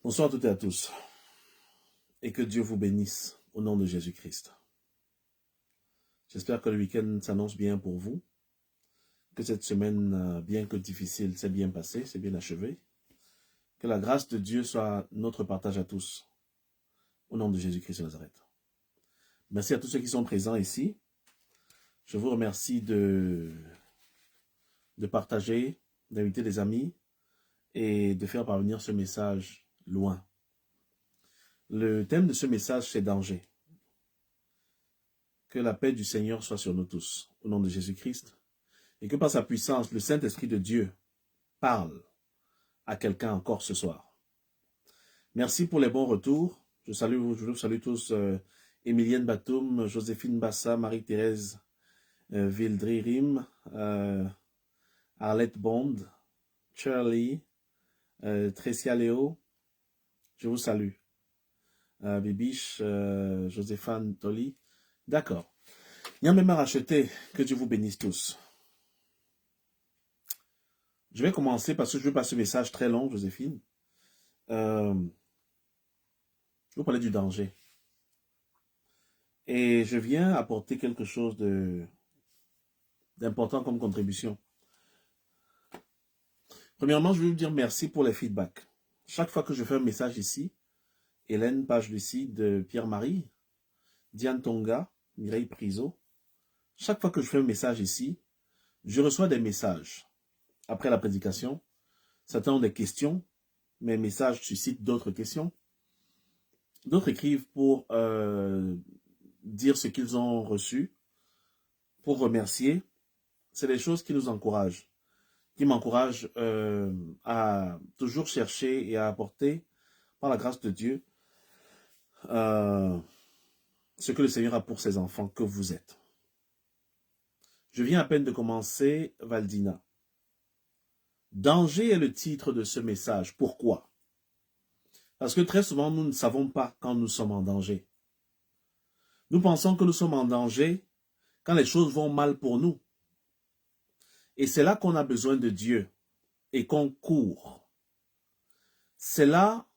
Bonsoir à toutes et à tous, et que Dieu vous bénisse au nom de Jésus-Christ. J'espère que le week-end s'annonce bien pour vous, que cette semaine, bien que difficile, s'est bien passée, s'est bien achevée. Que la grâce de Dieu soit notre partage à tous, au nom de Jésus-Christ de Nazareth. Merci à tous ceux qui sont présents ici. Je vous remercie de partager, d'inviter des amis et de faire parvenir ce message loin. Le thème de ce message, c'est danger. Que la paix du Seigneur soit sur nous tous, au nom de Jésus-Christ, et que par sa puissance, le Saint-Esprit de Dieu parle à quelqu'un encore ce soir. Merci pour les bons retours. Je vous salue tous, Emilienne Batoum, Joséphine Bassa, Marie-Thérèse Vildry-Rim, Arlette Bond, Shirley, Tressia Léo, je vous salue. Bibiche, Joséphane Toli. D'accord. Il y a même à racheter. Que Dieu vous bénisse tous. Je vais commencer parce que je veux passer un message très long, Joséphine. Je vais vous parler du danger. Et je viens apporter quelque chose d'important comme contribution. Premièrement, je veux vous dire merci pour les feedbacks. Chaque fois que je fais un message ici, Hélène Page Lucide, Pierre-Marie, Diane Tonga, Mireille Priso, chaque fois que je fais un message ici, je reçois des messages. Après la prédication, certains ont des questions, mes messages suscitent d'autres questions. D'autres écrivent pour dire ce qu'ils ont reçu, pour remercier. C'est des choses qui nous encouragent, qui m'encouragent à toujours chercher et à apporter, par la grâce de Dieu, ce que le Seigneur a pour ses enfants, que vous êtes. Je viens à peine de commencer, Valdina. Danger est le titre de ce message. Pourquoi? Parce que très souvent, nous ne savons pas quand nous sommes en danger. Nous pensons que nous sommes en danger quand les choses vont mal pour nous. Et c'est là qu'on a besoin de Dieu et qu'on court. C'est là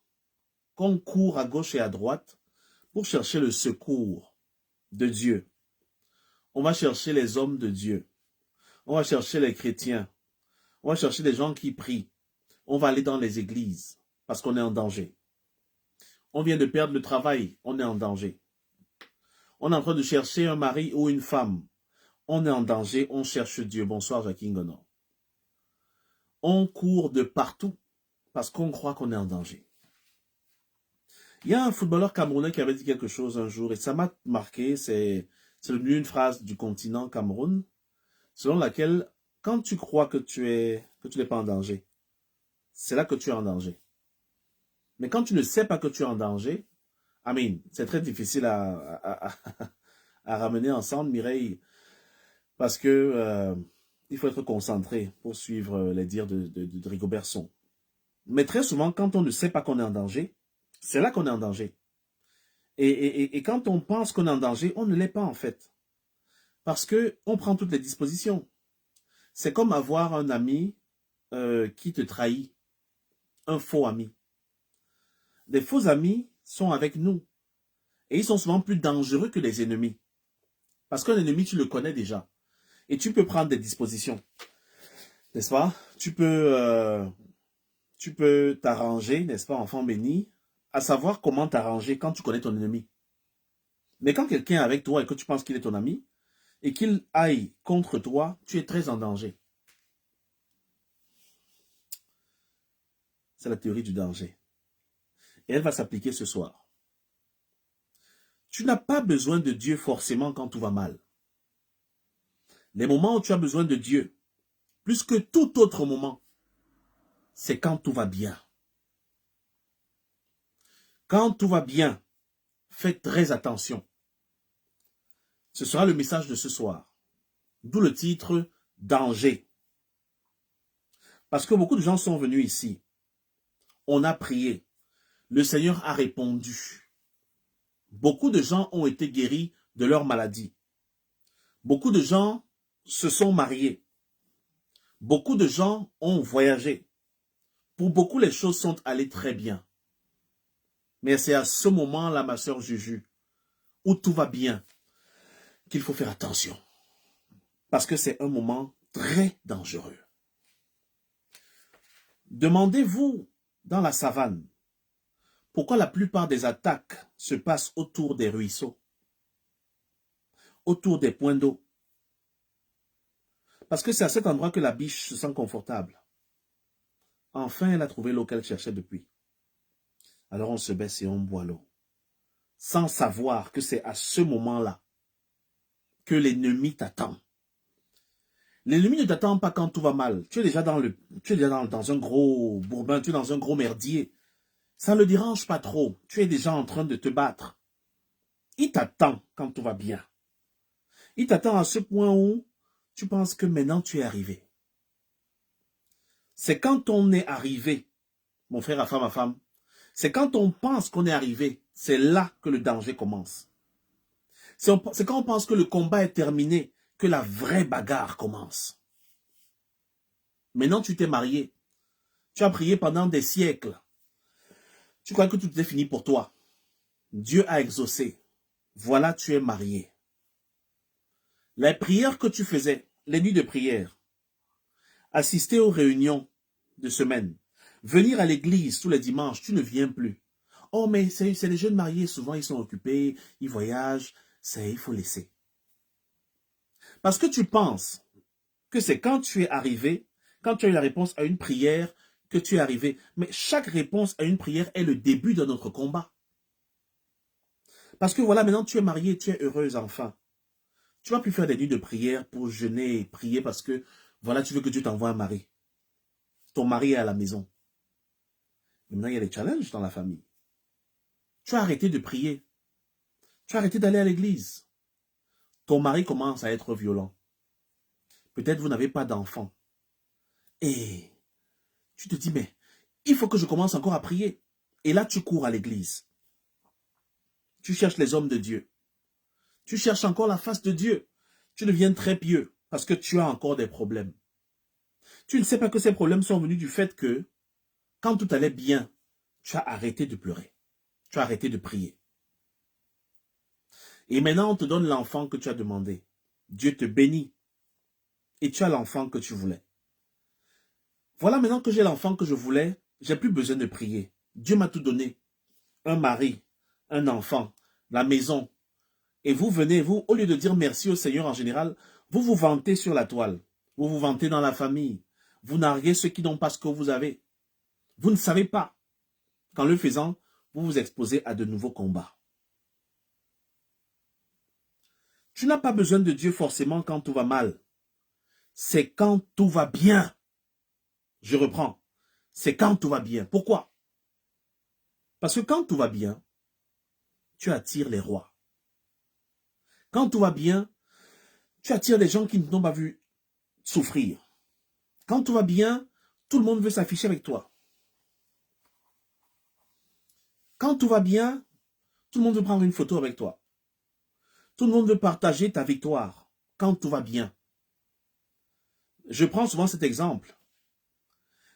qu'on court à gauche et à droite pour chercher le secours de Dieu. On va chercher les hommes de Dieu. On va chercher les chrétiens. On va chercher des gens qui prient. On va aller dans les églises parce qu'on est en danger. On vient de perdre le travail, on est en danger. On est en train de chercher un mari ou une femme. On est en danger, on cherche Dieu. Bonsoir, Jacqueline Gonon. On court de partout parce qu'on croit qu'on est en danger. Il y a un footballeur camerounais qui avait dit quelque chose un jour et ça m'a marqué. C'est devenu une phrase du continent Cameroun, selon laquelle quand tu crois que tu n'es pas en danger, c'est là que tu es en danger. Mais quand tu ne sais pas que tu es en danger, c'est très difficile à ramener ensemble, Mireille, parce que il faut être concentré pour suivre les dires de Rigobertson. Mais très souvent, quand on ne sait pas qu'on est en danger, c'est là qu'on est en danger. Et quand on pense qu'on est en danger, on ne l'est pas en fait. Parce qu'on prend toutes les dispositions. C'est comme avoir un ami qui te trahit, un faux ami. Des faux amis sont avec nous. Et ils sont souvent plus dangereux que les ennemis. Parce qu'un ennemi, tu le connais déjà. Et tu peux prendre des dispositions. N'est-ce pas? Tu peux t'arranger, n'est-ce pas, enfant béni, à savoir comment t'arranger quand tu connais ton ennemi. Mais quand quelqu'un est avec toi et que tu penses qu'il est ton ami, et qu'il aille contre toi, tu es très en danger. C'est la théorie du danger. Et elle va s'appliquer ce soir. Tu n'as pas besoin de Dieu forcément quand tout va mal. Les moments où tu as besoin de Dieu, plus que tout autre moment, c'est quand tout va bien. Quand tout va bien, faites très attention. Ce sera le message de ce soir. D'où le titre « Danger ». Parce que beaucoup de gens sont venus ici. On a prié. Le Seigneur a répondu. Beaucoup de gens ont été guéris de leur maladie. Beaucoup de gens se sont mariés. Beaucoup de gens ont voyagé. Pour beaucoup, les choses sont allées très bien. Mais c'est à ce moment-là, ma sœur Juju, où tout va bien, qu'il faut faire attention. Parce que c'est un moment très dangereux. Demandez-vous, dans la savane, pourquoi la plupart des attaques se passent autour des ruisseaux, autour des points d'eau. Parce que c'est à cet endroit que la biche se sent confortable. Enfin, elle a trouvé l'eau qu'elle cherchait depuis. Alors on se baisse et on boit l'eau. Sans savoir que c'est à ce moment-là que l'ennemi t'attend. L'ennemi ne t'attend pas quand tout va mal. Tu es déjà dans un gros bourbon, tu es dans un gros merdier. Ça ne le dérange pas trop. Tu es déjà en train de te battre. Il t'attend quand tout va bien. Il t'attend à ce point où tu penses que maintenant tu es arrivé. C'est quand on est arrivé, mon frère à femme, c'est quand on pense qu'on est arrivé, c'est là que le danger commence. C'est quand on pense que le combat est terminé, que la vraie bagarre commence. Maintenant, tu t'es marié. Tu as prié pendant des siècles. Tu crois que tout est fini pour toi. Dieu a exaucé. Voilà, tu es marié. Les prières que tu faisais, les nuits de prière, assister aux réunions de semaine, venir à l'église tous les dimanches, tu ne viens plus. Oh, mais c'est les jeunes mariés, souvent ils sont occupés, ils voyagent, il faut laisser. Parce que tu penses que c'est quand tu es arrivé, quand tu as eu la réponse à une prière, que tu es arrivé. Mais chaque réponse à une prière est le début de notre combat. Parce que voilà, maintenant tu es marié, tu es heureuse enfin. Tu ne vas plus faire des nuits de prière pour jeûner et prier parce que voilà, tu veux que Dieu t'envoie un mari. Ton mari est à la maison. Maintenant, il y a des challenges dans la famille. Tu as arrêté de prier. Tu as arrêté d'aller à l'église. Ton mari commence à être violent. Peut-être vous n'avez pas d'enfant. Et tu te dis, mais il faut que je commence encore à prier. Et là, tu cours à l'église. Tu cherches les hommes de Dieu. Tu cherches encore la face de Dieu. Tu deviens très pieux parce que tu as encore des problèmes. Tu ne sais pas que ces problèmes sont venus du fait que, quand tout allait bien, tu as arrêté de pleurer. Tu as arrêté de prier. Et maintenant, on te donne l'enfant que tu as demandé. Dieu te bénit. Et tu as l'enfant que tu voulais. Voilà, maintenant que j'ai l'enfant que je voulais, j'ai plus besoin de prier. Dieu m'a tout donné. Un mari, un enfant, la maison. Et vous venez, vous, au lieu de dire merci au Seigneur en général, vous vous vantez sur la toile. Vous vous vantez dans la famille. Vous narguez ceux qui n'ont pas ce que vous avez. Vous ne savez pas qu'en le faisant, vous vous exposez à de nouveaux combats. Tu n'as pas besoin de Dieu forcément quand tout va mal. C'est quand tout va bien. Je reprends. C'est quand tout va bien. Pourquoi? Parce que quand tout va bien, tu attires les rois. Quand tout va bien, tu attires les gens qui ne t'ont pas vu souffrir. Quand tout va bien, tout le monde veut s'afficher avec toi. Quand tout va bien, tout le monde veut prendre une photo avec toi. Tout le monde veut partager ta victoire. Quand tout va bien. Je prends souvent cet exemple.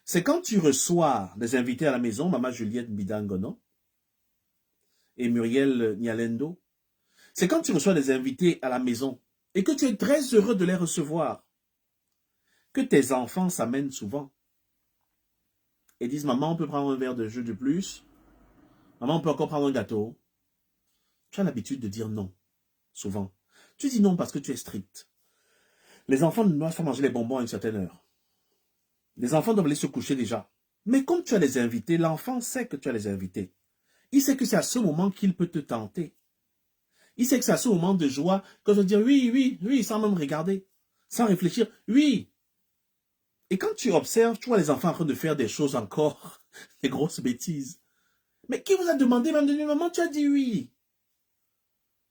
C'est quand tu reçois des invités à la maison, Maman Juliette Bidangono et Muriel Nialendo. C'est quand tu reçois des invités à la maison et que tu es très heureux de les recevoir, que tes enfants s'amènent souvent et disent, maman, on peut prendre un verre de jus de plus, maman, on peut encore prendre un gâteau. Tu as l'habitude de dire non, souvent. Tu dis non parce que tu es strict. Les enfants ne doivent pas manger les bonbons à une certaine heure. Les enfants doivent aller se coucher déjà. Mais comme tu as les invités, l'enfant sait que tu as les invités. Il sait que c'est à ce moment qu'il peut te tenter. Il sait que c'est à ce moment de joie que tu vas dire oui, oui, oui, sans même regarder, sans réfléchir, oui. Et quand tu observes, tu vois les enfants en train de faire des choses encore, des grosses bêtises. Mais qui vous a demandé, même de dire, maman, tu as dit oui.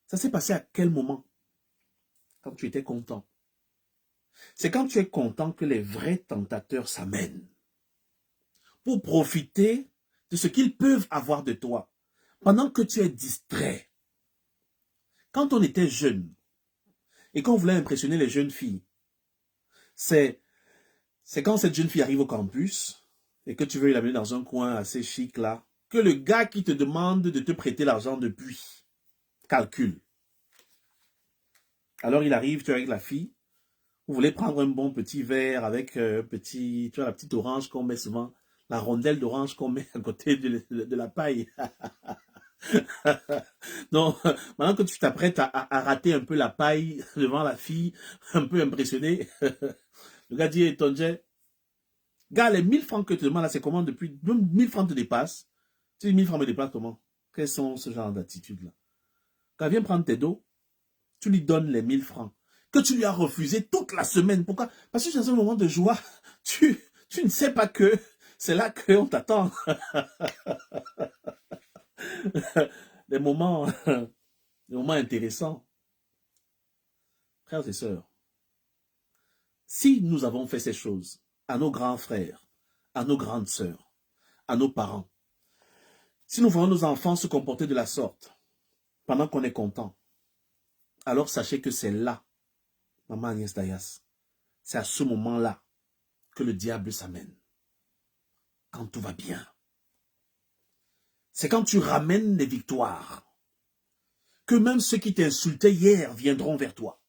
Ça s'est passé à quel moment? Quand tu étais content. C'est quand tu es content que les vrais tentateurs s'amènent pour profiter de ce qu'ils peuvent avoir de toi pendant que tu es distrait. Quand on était jeune et qu'on voulait impressionner les jeunes filles, c'est quand cette jeune fille arrive au campus et que tu veux l'amener dans un coin assez chic là, que le gars qui te demande de te prêter l'argent depuis. Calcule. Alors il arrive, tu es avec la fille, vous voulez prendre un bon petit verre avec tu vois, la petite orange qu'on met souvent, la rondelle d'orange qu'on met à côté de la paille. Donc, maintenant que tu t'apprêtes à rater un peu la paille devant la fille, un peu impressionné, le gars dit, Tonje, gars, les 1000 francs que tu demandes là, c'est comment depuis 1000 francs te dépassent? Tu dis 1000 francs me dépassent comment? Quels sont ce genre d'attitudes-là? Quand il vient prendre tes dos, tu lui donnes les 1000 francs que tu lui as refusé toute la semaine. Pourquoi? Parce que dans un moment de joie, tu ne sais pas que c'est là qu'on t'attend. Des moments intéressants. Frères et sœurs, si nous avons fait ces choses à nos grands frères, à nos grandes sœurs, à nos parents, si nous voyons nos enfants se comporter de la sorte, pendant qu'on est content, alors sachez que c'est là, Maman Agnès Dayas, c'est à ce moment-là que le diable s'amène. Quand tout va bien. C'est quand tu ramènes les victoires que même ceux qui t'insultaient hier viendront vers toi.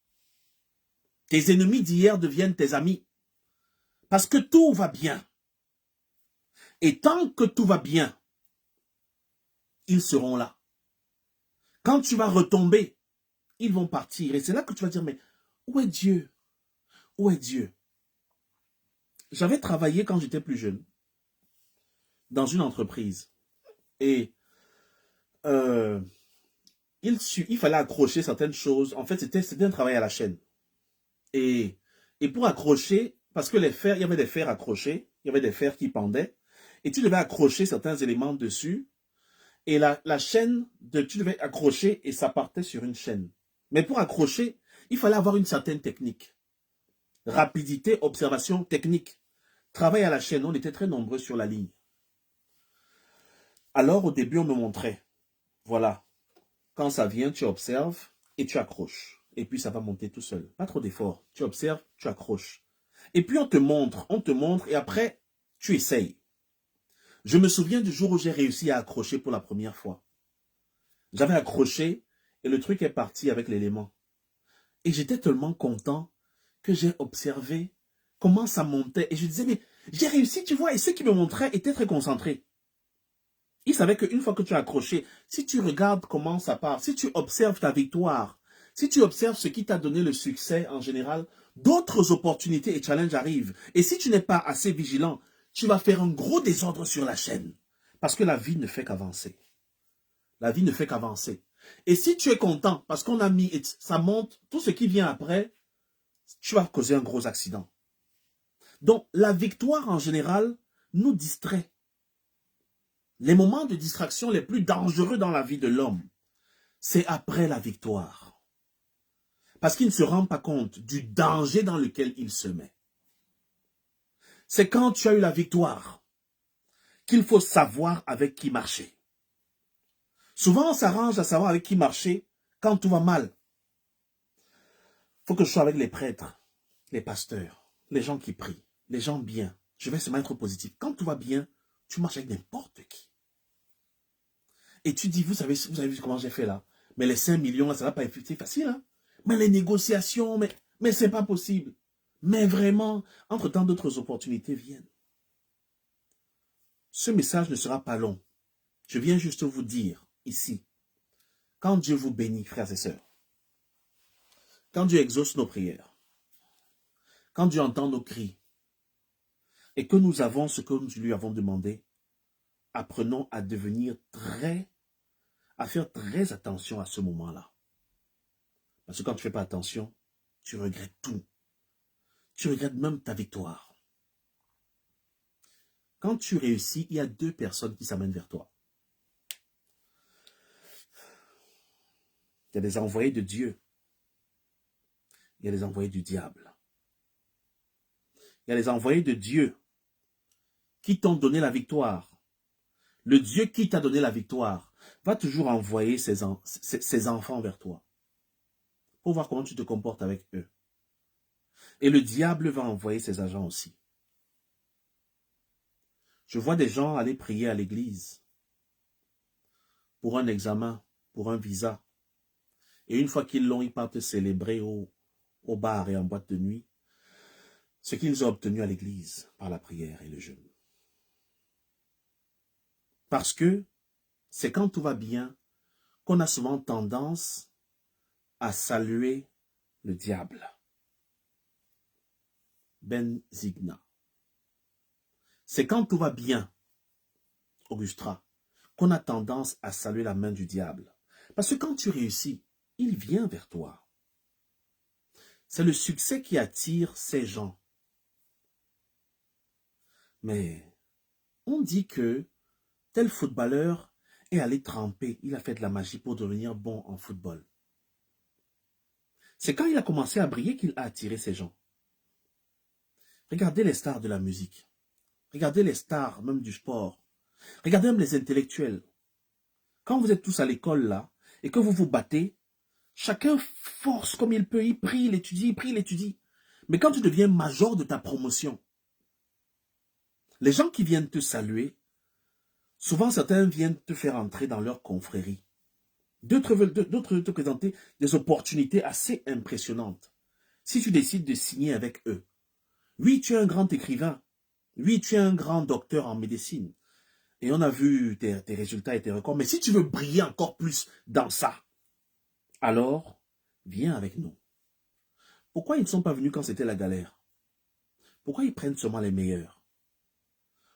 Tes ennemis d'hier deviennent tes amis. Parce que tout va bien. Et tant que tout va bien, ils seront là. Quand tu vas retomber, ils vont partir. Et c'est là que tu vas dire, mais où est Dieu? Où est Dieu? J'avais travaillé quand j'étais plus jeune dans une entreprise. Et il fallait accrocher certaines choses. En fait, c'était un travail à la chaîne. Et pour accrocher, parce que les fers, il y avait des fers accrochés, il y avait des fers qui pendaient, et tu devais accrocher certains éléments dessus, et la chaîne, tu devais accrocher, et ça partait sur une chaîne. Mais pour accrocher, il fallait avoir une certaine technique. Rapidité, observation, technique. Travail à la chaîne, on était très nombreux sur la ligne. Alors, au début, on me montrait, voilà, quand ça vient, tu observes et tu accroches. Et puis, ça va monter tout seul. Pas trop d'efforts. Tu observes, tu accroches. Et puis, on te montre, et après, tu essayes. Je me souviens du jour où j'ai réussi à accrocher pour la première fois. J'avais accroché et le truc est parti avec l'élément. Et j'étais tellement content que j'ai observé comment ça montait. Et je disais, mais j'ai réussi, tu vois. Et ceux qui me montraient étaient très concentrés. Ils savaient qu'une fois que tu as accroché, si tu regardes comment ça part, si tu observes ta victoire, si tu observes ce qui t'a donné le succès en général, d'autres opportunités et challenges arrivent. Et si tu n'es pas assez vigilant, tu vas faire un gros désordre sur la chaîne. Parce que la vie ne fait qu'avancer. La vie ne fait qu'avancer. Et si tu es content, parce qu'on a mis, ça monte, tout ce qui vient après, tu vas causer un gros accident. Donc, la victoire en général nous distrait. Les moments de distraction les plus dangereux dans la vie de l'homme, c'est après la victoire. Parce qu'il ne se rend pas compte du danger dans lequel il se met. C'est quand tu as eu la victoire qu'il faut savoir avec qui marcher. Souvent, on s'arrange à savoir avec qui marcher quand tout va mal. Il faut que je sois avec les prêtres, les pasteurs, les gens qui prient, les gens bien. Je vais se mettre positif. Quand tout va bien, tu marches avec n'importe qui. Et tu dis, vous avez vu comment j'ai fait là? Mais les 5 millions, là, ça va pas être facile. Hein? Mais les négociations, mais c'est pas possible. Mais vraiment, entre-temps, d'autres opportunités viennent. Ce message ne sera pas long. Je viens juste vous dire, ici, quand Dieu vous bénit, frères et sœurs, quand Dieu exauce nos prières, quand Dieu entend nos cris, et que nous avons ce que nous lui avons demandé, apprenons à faire très attention à ce moment-là. Parce que quand tu ne fais pas attention, tu regrettes tout. Tu regrettes même ta victoire. Quand tu réussis, il y a 2 personnes qui s'amènent vers toi. Il y a des envoyés de Dieu. Il y a des envoyés du diable. Il y a les envoyés de Dieu qui t'ont donné la victoire. Le Dieu qui t'a donné la victoire va toujours envoyer ses enfants vers toi pour voir comment tu te comportes avec eux. Et le diable va envoyer ses agents aussi. Je vois des gens aller prier à l'église. pour un examen, pour un visa. Et une fois qu'ils l'ont, ils partent célébrer au bar et en boîte de nuit ce qu'ils ont obtenu à l'église par la prière et le jeûne. Parce que c'est quand tout va bien qu'on a souvent tendance à saluer le diable. Ben Zigna. C'est quand tout va bien, Augustra, qu'on a tendance à saluer la main du diable. Parce que quand tu réussis, il vient vers toi. C'est le succès qui attire ces gens. Mais on dit que tel footballeur est allé tremper, il a fait de la magie pour devenir bon en football. C'est quand il a commencé à briller qu'il a attiré ces gens. Regardez les stars de la musique. Regardez les stars même du sport. Regardez même les intellectuels. Quand vous êtes tous à l'école là, et que vous vous battez, chacun force comme il peut, il prie, il étudie. Mais quand tu deviens major de ta promotion, les gens qui viennent te saluer, souvent certains viennent te faire entrer dans leur confrérie. D'autres veulent te présenter des opportunités assez impressionnantes. Si tu décides de signer avec eux, oui, tu es un grand écrivain, oui, tu es un grand docteur en médecine, et on a vu tes résultats et tes records, mais si tu veux briller encore plus dans ça, alors viens avec nous. Pourquoi ils ne sont pas venus quand c'était la galère? Pourquoi ils prennent seulement les meilleurs?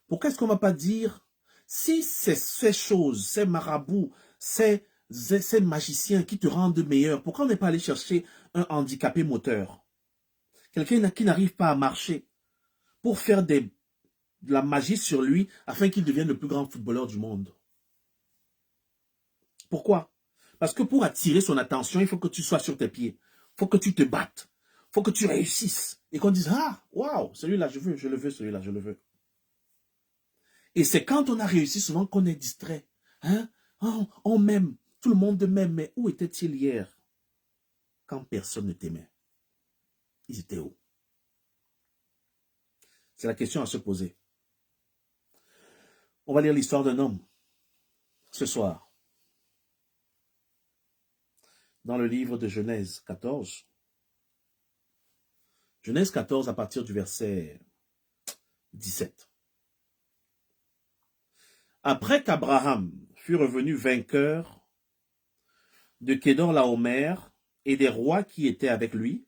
Pourquoi est-ce qu'on ne va pas dire, si c'est ces choses, ces marabouts, ces magiciens qui te rendent meilleur, pourquoi on n'est pas allé chercher un handicapé moteur? Quelqu'un qui n'arrive pas à marcher pour faire de la magie sur lui afin qu'il devienne le plus grand footballeur du monde. Pourquoi? Parce que pour attirer son attention, il faut que tu sois sur tes pieds. Il faut que tu te battes. Il faut que tu réussisses. Et qu'on dise, ah, waouh, celui-là, je le veux, celui-là, je le veux. Et c'est quand on a réussi souvent qu'on est distrait. Hein? Oh, on m'aime. Tout le monde m'aime. Mais où était-il hier? Quand personne ne t'aimait. Ils étaient où? C'est la question à se poser. On va lire l'histoire d'un homme ce soir. Dans le livre de Genèse 14. Genèse 14 à partir du verset 17. Après qu'Abraham fut revenu vainqueur de Kédor-Laomer et des rois qui étaient avec lui,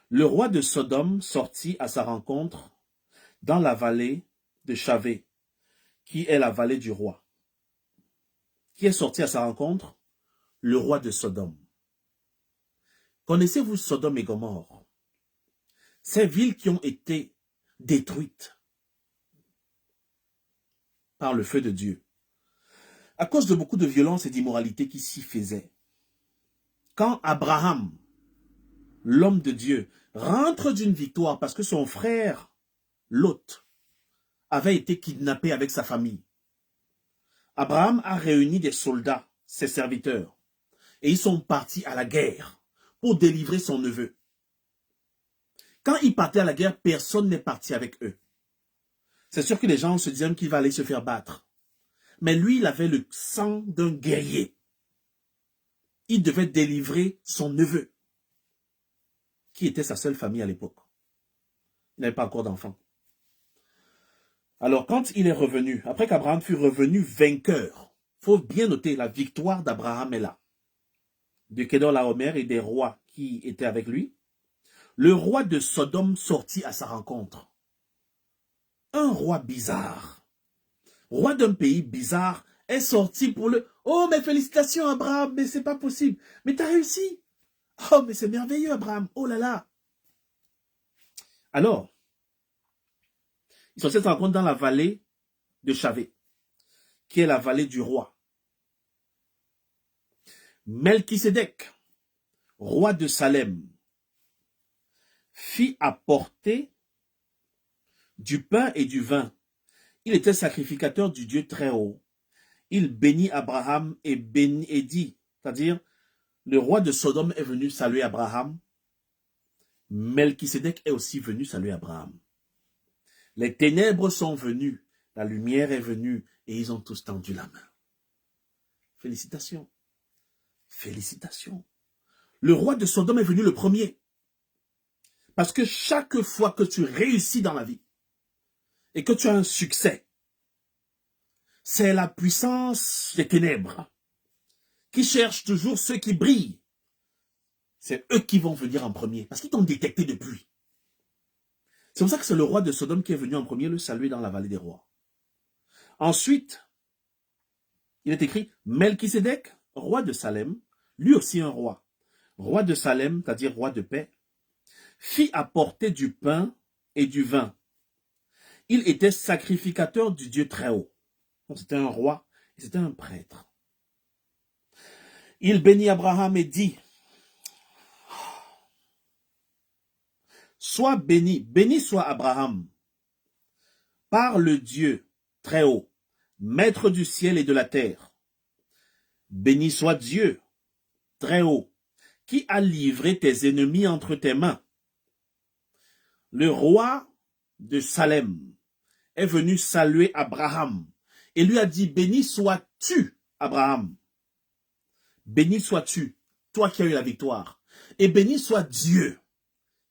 le roi de Sodome sortit à sa rencontre dans la vallée de Chavé, qui est la vallée du roi. Qui est sorti à sa rencontre? Le roi de Sodome. Connaissez-vous Sodome et Gomorrhe? Ces villes qui ont été détruites par le feu de Dieu, à cause de beaucoup de violence et d'immoralité qui s'y faisaient. Quand Abraham, l'homme de Dieu, rentre d'une victoire parce que son frère, Lot, avait été kidnappé avec sa famille, Abraham a réuni des soldats, ses serviteurs, et ils sont partis à la guerre pour délivrer son neveu. Quand ils partaient à la guerre, personne n'est parti avec eux. C'est sûr que les gens se disaient qu'il va aller se faire battre. Mais lui, il avait le sang d'un guerrier. Il devait délivrer son neveu, qui était sa seule famille à l'époque. Il n'avait pas encore d'enfant. Alors, quand il est revenu, après qu'Abraham fut revenu vainqueur, il faut bien noter, la victoire d'Abraham est là. De Kédor-Laomer et des rois qui étaient avec lui, le roi de Sodome sortit à sa rencontre. Un roi bizarre, roi d'un pays bizarre, est sorti pour le... Oh, mais félicitations Abraham, mais c'est pas possible. Mais t'as réussi. Oh, mais c'est merveilleux Abraham. Oh là là. Alors, ils sont se rencontrent dans la vallée de Chavé, qui est la vallée du roi. Melchisédek, roi de Salem, fit apporter du pain et du vin. Il était sacrificateur du Dieu très haut. Il bénit Abraham et dit, c'est-à-dire, le roi de Sodome est venu saluer Abraham. Melchisédek est aussi venu saluer Abraham. Les ténèbres sont venues, la lumière est venue et ils ont tous tendu la main. Félicitations. Félicitations. Le roi de Sodome est venu le premier. Parce que chaque fois que tu réussis dans la vie et que tu as un succès, c'est la puissance des ténèbres qui cherche toujours ceux qui brillent. C'est eux qui vont venir en premier parce qu'ils t'ont détecté depuis. C'est pour ça que c'est le roi de Sodome qui est venu en premier le saluer dans la vallée des rois. Ensuite, il est écrit Melchisédek, roi de Salem, lui aussi un roi. Roi de Salem, c'est-à-dire roi de paix, fit apporter du pain et du vin. Il était sacrificateur du Dieu très haut. Donc c'était un roi et c'était un prêtre. Il bénit Abraham et dit, sois béni, béni soit Abraham, par le Dieu très haut, maître du ciel et de la terre. Béni soit Dieu très haut, qui a livré tes ennemis entre tes mains. Le roi de Salem est venu saluer Abraham et lui a dit, béni sois-tu, Abraham. Béni sois-tu, toi qui as eu la victoire. Et béni soit Dieu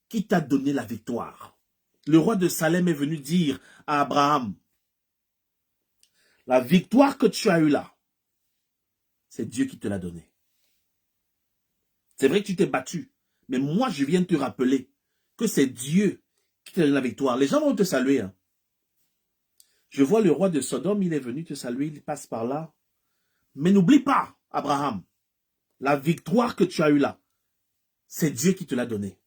qui t'a donné la victoire. Le roi de Salem est venu dire à Abraham, la victoire que tu as eue là, c'est Dieu qui te l'a donnée. C'est vrai que tu t'es battu, mais moi je viens te rappeler que c'est Dieu qui t'a donné la victoire. Les gens vont te saluer. Hein. Je vois le roi de Sodome, il est venu te saluer, il passe par là. Mais n'oublie pas, Abraham, la victoire que tu as eue là, c'est Dieu qui te l'a donnée.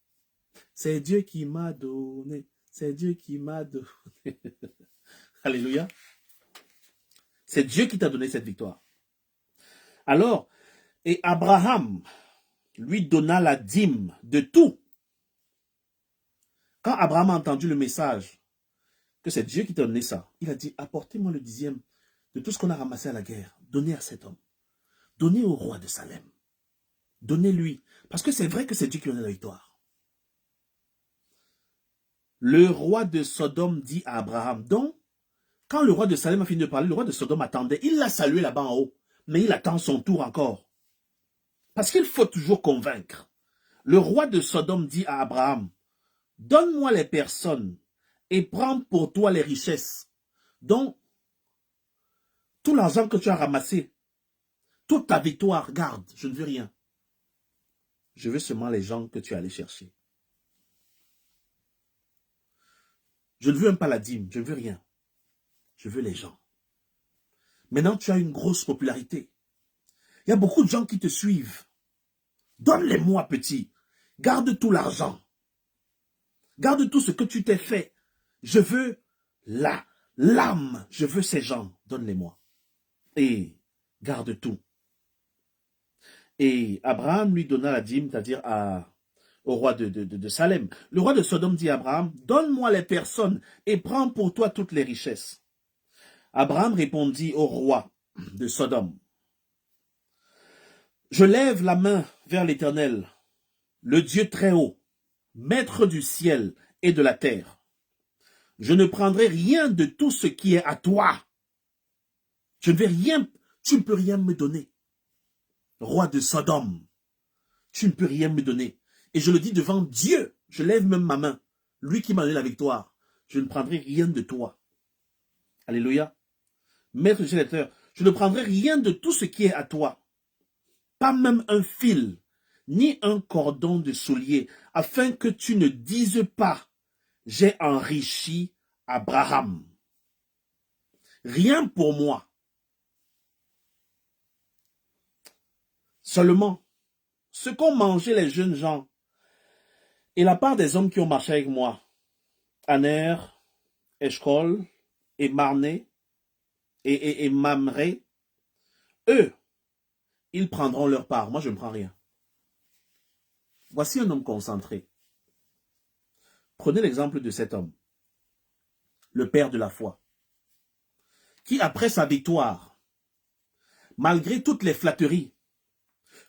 C'est Dieu qui m'a donné. C'est Dieu qui m'a donné. Alléluia. C'est Dieu qui t'a donné cette victoire. Alors, et Abraham lui donna la dîme de tout. Quand Abraham a entendu le message que c'est Dieu qui t'a donné ça, il a dit, apportez-moi le 10e de tout ce qu'on a ramassé à la guerre. Donnez à cet homme. Donnez au roi de Salem. Donnez-lui. Parce que c'est vrai que c'est Dieu qui a donné la victoire. Le roi de Sodome dit à Abraham, donc, quand le roi de Salem a fini de parler, le roi de Sodome attendait. Il l'a salué là-bas en haut, mais il attend son tour encore. Parce qu'il faut toujours convaincre. Le roi de Sodome dit à Abraham, donne-moi les personnes et prends pour toi les richesses. Donc, tout l'argent que tu as ramassé, toute ta victoire, garde, je ne veux rien. Je veux seulement les gens que tu es allé chercher. Je ne veux même pas la dîme, je ne veux rien. Je veux les gens. Maintenant, tu as une grosse popularité. Il y a beaucoup de gens qui te suivent. Donne-les-moi, petit. Garde tout l'argent. Garde tout ce que tu t'es fait. Je veux l'âme. Je veux ces gens. Donne-les-moi. Et garde tout. Et Abraham lui donna la dîme, c'est-à-dire au roi de Salem. Le roi de Sodome dit à Abraham, donne-moi les personnes et prends pour toi toutes les richesses. Abraham répondit au roi de Sodome, je lève la main vers l'Éternel, le Dieu très haut, maître du ciel et de la terre. Je ne prendrai rien de tout ce qui est à toi. Je ne vais rien, tu ne peux rien me donner. Roi de Sodome, tu ne peux rien me donner. Et je le dis devant Dieu, je lève même ma main, lui qui m'a donné la victoire. Je ne prendrai rien de toi. Alléluia. Maître du ciel et de la terre, je ne prendrai rien de tout ce qui est à toi. Pas même un fil, ni un cordon de soulier, afin que tu ne dises pas, j'ai enrichi Abraham. Rien pour moi. Seulement, ce qu'ont mangé les jeunes gens, et la part des hommes qui ont marché avec moi, Aner, Eshkol, et Marné, et Mamré, eux, ils prendront leur part. Moi, je ne prends rien. Voici un homme concentré. Prenez l'exemple de cet homme, le père de la foi, qui après sa victoire, malgré toutes les flatteries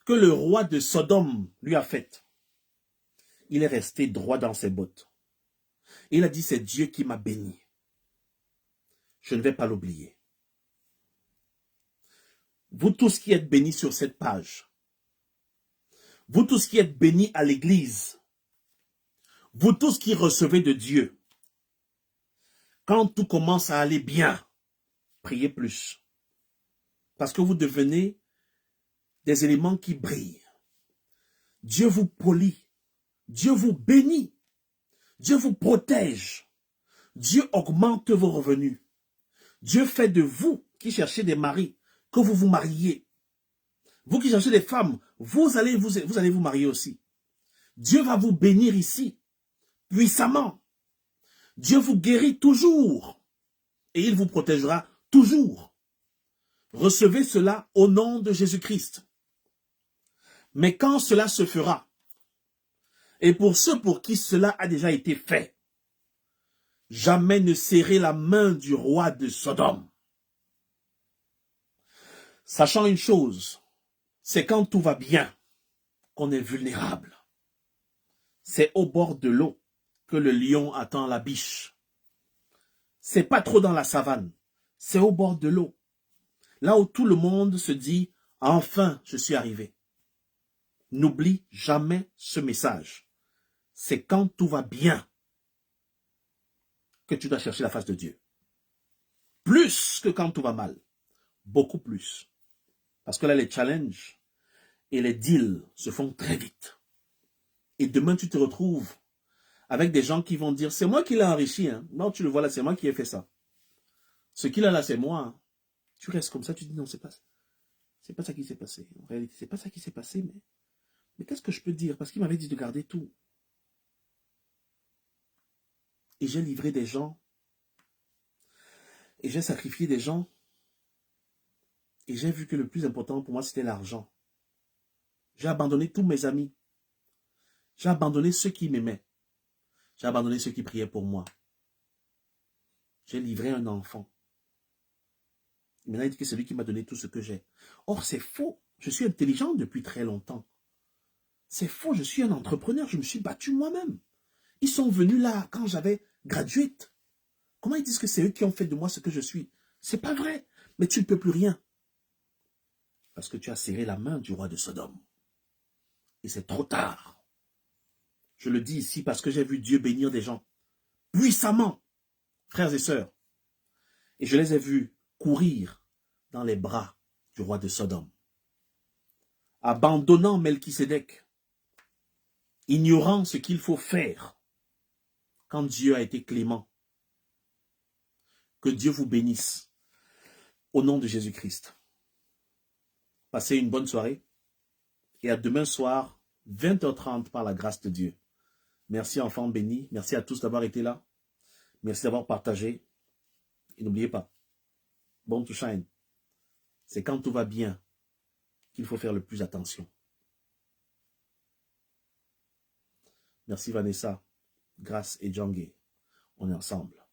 que le roi de Sodome lui a faites, il est resté droit dans ses bottes. Il a dit, c'est Dieu qui m'a béni. Je ne vais pas l'oublier. Vous tous qui êtes bénis sur cette page, vous tous qui êtes bénis à l'église, vous tous qui recevez de Dieu, quand tout commence à aller bien, priez plus. Parce que vous devenez des éléments qui brillent. Dieu vous polit. Dieu vous bénit. Dieu vous protège. Dieu augmente vos revenus. Dieu fait de vous qui cherchez des maris que vous vous mariez. Vous qui cherchez des femmes, vous allez vous marier aussi. Dieu va vous bénir ici, puissamment. Dieu vous guérit toujours et il vous protégera toujours. Recevez cela au nom de Jésus-Christ. Mais quand cela se fera, et pour ceux pour qui cela a déjà été fait, jamais ne serrez la main du roi de Sodome. Sachant une chose, c'est quand tout va bien qu'on est vulnérable. C'est au bord de l'eau que le lion attend la biche. C'est pas trop dans la savane, c'est au bord de l'eau. Là où tout le monde se dit, enfin, je suis arrivé. N'oublie jamais ce message. C'est quand tout va bien que tu dois chercher la face de Dieu. Plus que quand tout va mal. Beaucoup plus. Parce que là, les challenges et les deals se font très vite. Et demain, tu te retrouves avec des gens qui vont dire, c'est moi qui l'ai enrichi. Hein. Non, tu le vois là, c'est moi qui ai fait ça. Ce qu'il a là, c'est moi. Hein. Tu restes comme ça, tu dis, non, c'est pas ça qui s'est passé. En réalité, c'est pas ça qui s'est passé, mais qu'est-ce que je peux dire? Parce qu'il m'avait dit de garder tout. Et j'ai livré des gens. Et j'ai sacrifié des gens. Et j'ai vu que le plus important pour moi, c'était l'argent. J'ai abandonné tous mes amis. J'ai abandonné ceux qui m'aimaient. J'ai abandonné ceux qui priaient pour moi. J'ai livré un enfant. Maintenant, il dit que c'est lui qui m'a donné tout ce que j'ai. Or, c'est faux. Je suis intelligent depuis très longtemps. C'est faux, je suis un entrepreneur. Je me suis battu moi-même. Ils sont venus là quand j'avais graduate. Comment ils disent que c'est eux qui ont fait de moi ce que je suis? C'est pas vrai. Mais tu ne peux plus rien. Parce que tu as serré la main du roi de Sodome. Et c'est trop tard. Je le dis ici parce que j'ai vu Dieu bénir des gens. Puissamment. Frères et sœurs. Et je les ai vus courir dans les bras du roi de Sodome. Abandonnant Melchisédek. Ignorant ce qu'il faut faire. Quand Dieu a été clément. Que Dieu vous bénisse. Au nom de Jésus-Christ. Passez une bonne soirée. Et à demain soir, 20h30 par la grâce de Dieu. Merci enfants bénis. Merci à tous d'avoir été là. Merci d'avoir partagé. Et n'oubliez pas, born to shine. C'est quand tout va bien qu'il faut faire le plus attention. Merci Vanessa, Grâce et Djangé. On est ensemble.